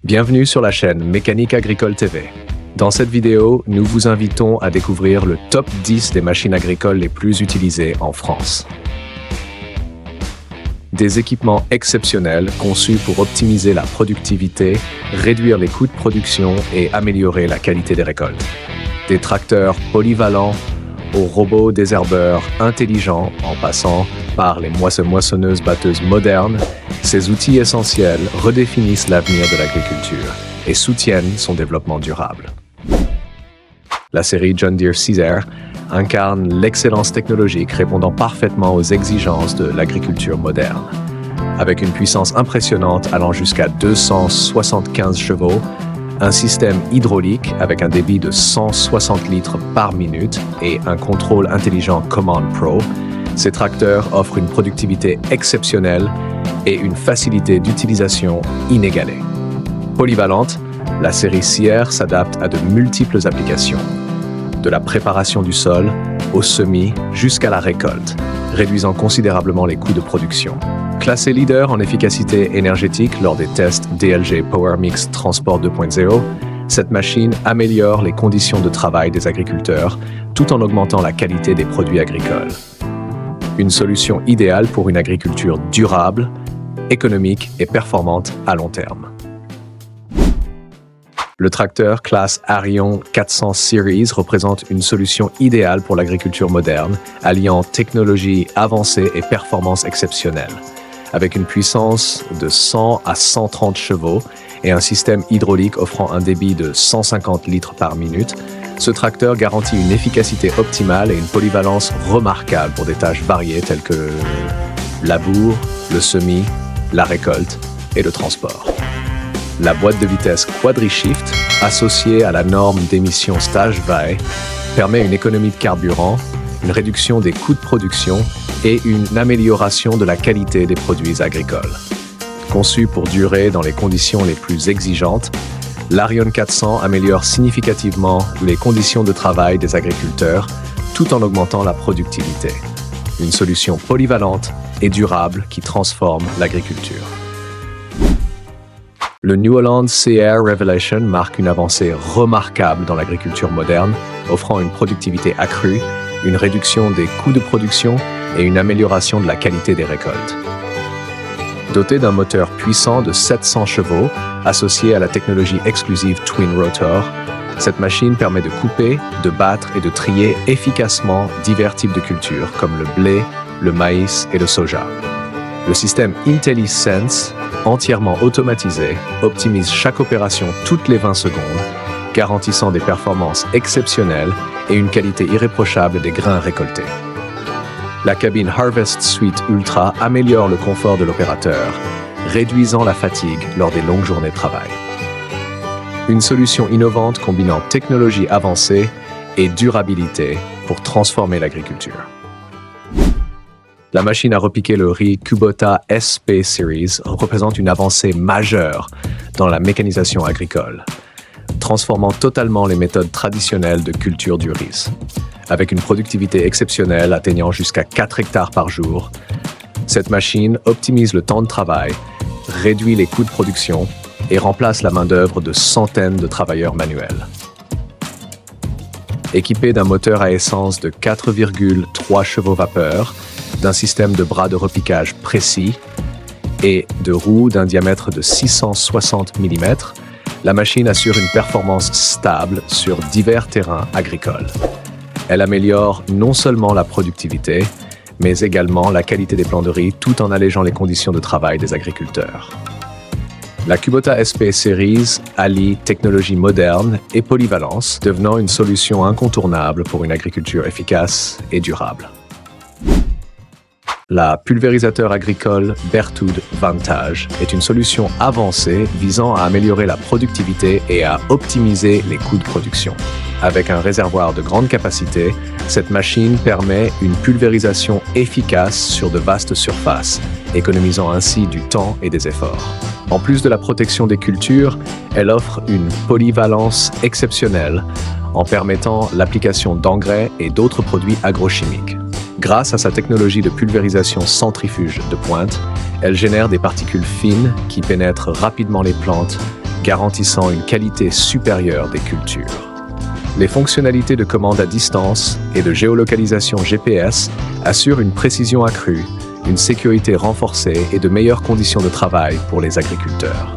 Bienvenue sur la chaîne Mécanique Agricole TV. Dans cette vidéo, nous vous invitons à découvrir le top 10 des machines agricoles les plus utilisées en France. Des équipements exceptionnels conçus pour optimiser la productivité, réduire les coûts de production et améliorer la qualité des récoltes. Des tracteurs polyvalents aux robots désherbeurs intelligents en passant par les moissonneuses-batteuses modernes, ces outils essentiels redéfinissent l'avenir de l'agriculture et soutiennent son développement durable. La série John Deere Caesar incarne l'excellence technologique répondant parfaitement aux exigences de l'agriculture moderne. Avec une puissance impressionnante allant jusqu'à 275 chevaux, un système hydraulique avec un débit de 160 litres par minute et un contrôle intelligent Command Pro, ces tracteurs offrent une productivité exceptionnelle et une facilité d'utilisation inégalée. Polyvalente, la série CR s'adapte à de multiples applications, de la préparation du sol au semis jusqu'à la récolte, réduisant considérablement les coûts de production. Classée leader en efficacité énergétique lors des tests DLG Power Mix Transport 2.0, cette machine améliore les conditions de travail des agriculteurs tout en augmentant la qualité des produits agricoles. Une solution idéale pour une agriculture durable, économique et performante à long terme. Le tracteur classe Arion 400 Series représente une solution idéale pour l'agriculture moderne, alliant technologie avancée et performance exceptionnelle. Avec une puissance de 100 à 130 chevaux et un système hydraulique offrant un débit de 150 litres par minute, ce tracteur garantit une efficacité optimale et une polyvalence remarquable pour des tâches variées telles que le labour, le semis, la récolte et le transport. La boîte de vitesse QuadriShift, associée à la norme d'émission Stage-VAE, permet une économie de carburant, une réduction des coûts de production et une amélioration de la qualité des produits agricoles. Conçu pour durer dans les conditions les plus exigeantes, l'Arion 400 améliore significativement les conditions de travail des agriculteurs tout en augmentant la productivité. Une solution polyvalente et durable qui transforme l'agriculture. Le New Holland CR Revelation marque une avancée remarquable dans l'agriculture moderne, offrant une productivité accrue, une réduction des coûts de production et une amélioration de la qualité des récoltes. Dotée d'un moteur puissant de 700 chevaux, associé à la technologie exclusive Twin Rotor, cette machine permet de couper, de battre et de trier efficacement divers types de cultures comme le blé, le maïs et le soja. Le système IntelliSense, entièrement automatisé, optimise chaque opération toutes les 20 secondes, garantissant des performances exceptionnelles et une qualité irréprochable des grains récoltés. La cabine Harvest Suite Ultra améliore le confort de l'opérateur, réduisant la fatigue lors des longues journées de travail. Une solution innovante combinant technologie avancée et durabilité pour transformer l'agriculture. La machine à repiquer le riz Kubota SP Series représente une avancée majeure dans la mécanisation agricole, transformant totalement les méthodes traditionnelles de culture du riz. Avec une productivité exceptionnelle atteignant jusqu'à 4 hectares par jour, cette machine optimise le temps de travail, réduit les coûts de production et remplace la main-d'œuvre de centaines de travailleurs manuels. Équipée d'un moteur à essence de 4,3 chevaux vapeur, d'un système de bras de repiquage précis et de roues d'un diamètre de 660 mm, la machine assure une performance stable sur divers terrains agricoles. Elle améliore non seulement la productivité, mais également la qualité des plants de riz tout en allégeant les conditions de travail des agriculteurs. La Kubota SP Series allie technologie moderne et polyvalence, devenant une solution incontournable pour une agriculture efficace et durable. La pulvérisateur agricole Berthoud Vantage est une solution avancée visant à améliorer la productivité et à optimiser les coûts de production. Avec un réservoir de grande capacité, cette machine permet une pulvérisation efficace sur de vastes surfaces, économisant ainsi du temps et des efforts. En plus de la protection des cultures, elle offre une polyvalence exceptionnelle en permettant l'application d'engrais et d'autres produits agrochimiques. Grâce à sa technologie de pulvérisation centrifuge de pointe, elle génère des particules fines qui pénètrent rapidement les plantes garantissant une qualité supérieure des cultures. Les fonctionnalités de commande à distance et de géolocalisation GPS assurent une précision accrue, une sécurité renforcée et de meilleures conditions de travail pour les agriculteurs.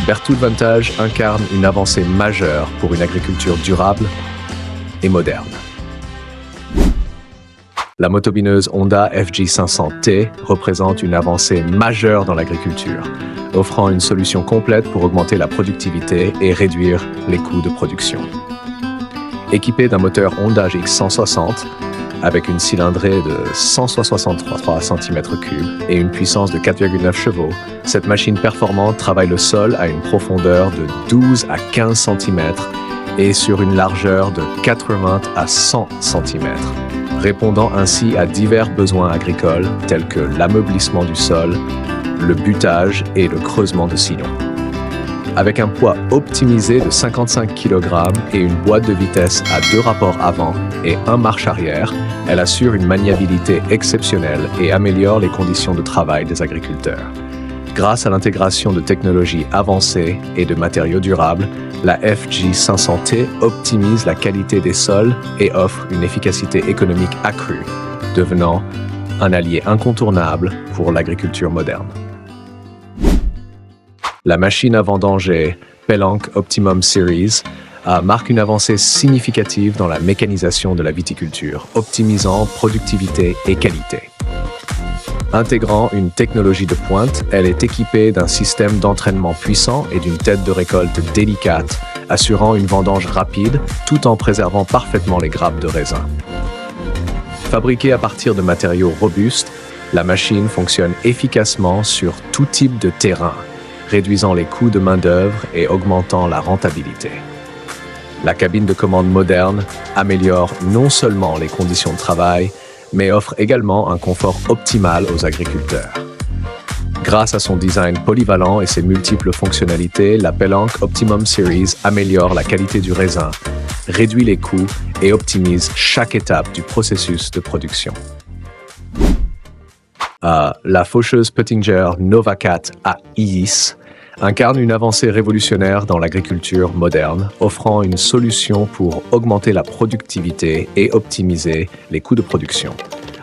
Berthoud Vantage incarne une avancée majeure pour une agriculture durable et moderne. La motobineuse Honda FJ500T représente une avancée majeure dans l'agriculture, offrant une solution complète pour augmenter la productivité et réduire les coûts de production. Équipée d'un moteur Honda GX160 avec une cylindrée de 163 cm3 et une puissance de 4,9 chevaux, cette machine performante travaille le sol à une profondeur de 12 à 15 cm et sur une largeur de 80 à 100 cm, répondant ainsi à divers besoins agricoles tels que l'ameublissement du sol, le butage et le creusement de sillons. Avec un poids optimisé de 55 kg et une boîte de vitesse à 2 rapports avant et 1 marche arrière, elle assure une maniabilité exceptionnelle et améliore les conditions de travail des agriculteurs. Grâce à l'intégration de technologies avancées et de matériaux durables, la FJ500T optimise la qualité des sols et offre une efficacité économique accrue, devenant un allié incontournable pour l'agriculture moderne. La machine à vendanger Pellenc Optimum Series marque une avancée significative dans la mécanisation de la viticulture, optimisant productivité et qualité. Intégrant une technologie de pointe, elle est équipée d'un système d'entraînement puissant et d'une tête de récolte délicate, assurant une vendange rapide tout en préservant parfaitement les grappes de raisin. Fabriquée à partir de matériaux robustes, la machine fonctionne efficacement sur tout type de terrain, réduisant les coûts de main-d'œuvre et augmentant la rentabilité. La cabine de commande moderne améliore non seulement les conditions de travail, mais offre également un confort optimal aux agriculteurs. Grâce à son design polyvalent et ses multiples fonctionnalités, la Pellenc Optimum Series améliore la qualité du raisin, réduit les coûts et optimise chaque étape du processus de production. La faucheuse Pöttinger NovaCat AIS incarne une avancée révolutionnaire dans l'agriculture moderne, offrant une solution pour augmenter la productivité et optimiser les coûts de production.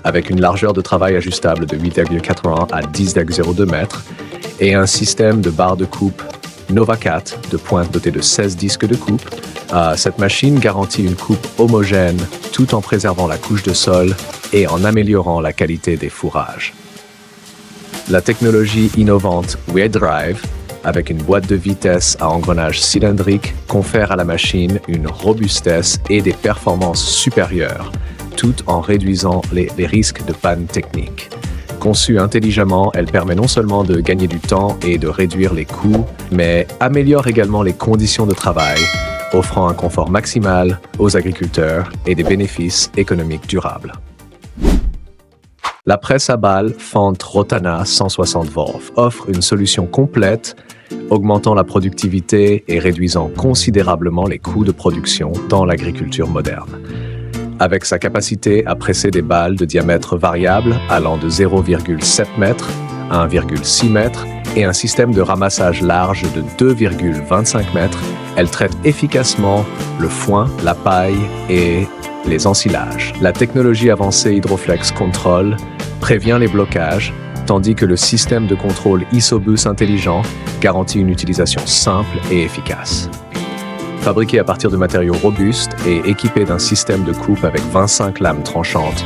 Avec une largeur de travail ajustable de 8,81 à 10,02 mètres et un système de barre de coupe NovaCat de pointe doté de 16 disques de coupe, cette machine garantit une coupe homogène tout en préservant la couche de sol et en améliorant la qualité des fourrages. La technologie innovante WeDrive, avec une boîte de vitesse à engrenage cylindrique, confère à la machine une robustesse et des performances supérieures, tout en réduisant les risques de panne technique. Conçue intelligemment, elle permet non seulement de gagner du temps et de réduire les coûts, mais améliore également les conditions de travail, offrant un confort maximal aux agriculteurs et des bénéfices économiques durables. La presse à balles Fendt Rotana 160 Wolf offre une solution complète, augmentant la productivité et réduisant considérablement les coûts de production dans l'agriculture moderne. Avec sa capacité à presser des balles de diamètre variable allant de 0,7 m à 1,6 m et un système de ramassage large de 2,25 m, elle traite efficacement le foin, la paille et les ensilages. La technologie avancée Hydroflex Control prévient les blocages, tandis que le système de contrôle Isobus intelligent garantit une utilisation simple et efficace. Fabriquée à partir de matériaux robustes et équipée d'un système de coupe avec 25 lames tranchantes,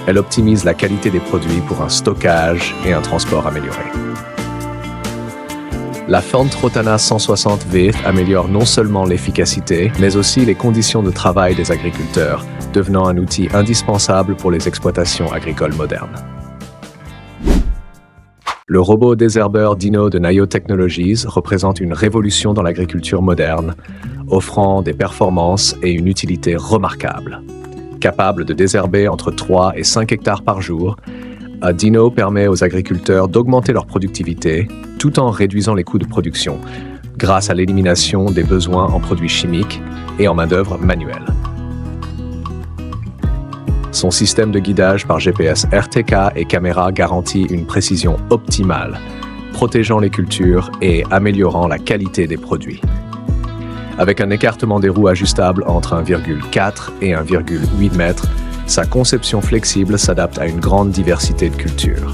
elle optimise la qualité des produits pour un stockage et un transport amélioré. La Fendt Rotana 160 V améliore non seulement l'efficacité, mais aussi les conditions de travail des agriculteurs, devenant un outil indispensable pour les exploitations agricoles modernes. Le robot désherbeur Dino de Nayo Technologies représente une révolution dans l'agriculture moderne, offrant des performances et une utilité remarquables. Capable de désherber entre 3 et 5 hectares par jour, Dino permet aux agriculteurs d'augmenter leur productivité tout en réduisant les coûts de production grâce à l'élimination des besoins en produits chimiques et en main-d'œuvre manuelle. Son système de guidage par GPS RTK et caméra garantit une précision optimale, protégeant les cultures et améliorant la qualité des produits. Avec un écartement des roues ajustable entre 1,4 et 1,8 mètres, sa conception flexible s'adapte à une grande diversité de cultures.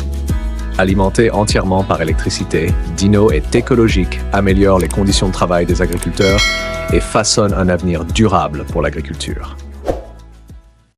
Alimenté entièrement par électricité, Dino est écologique, améliore les conditions de travail des agriculteurs et façonne un avenir durable pour l'agriculture.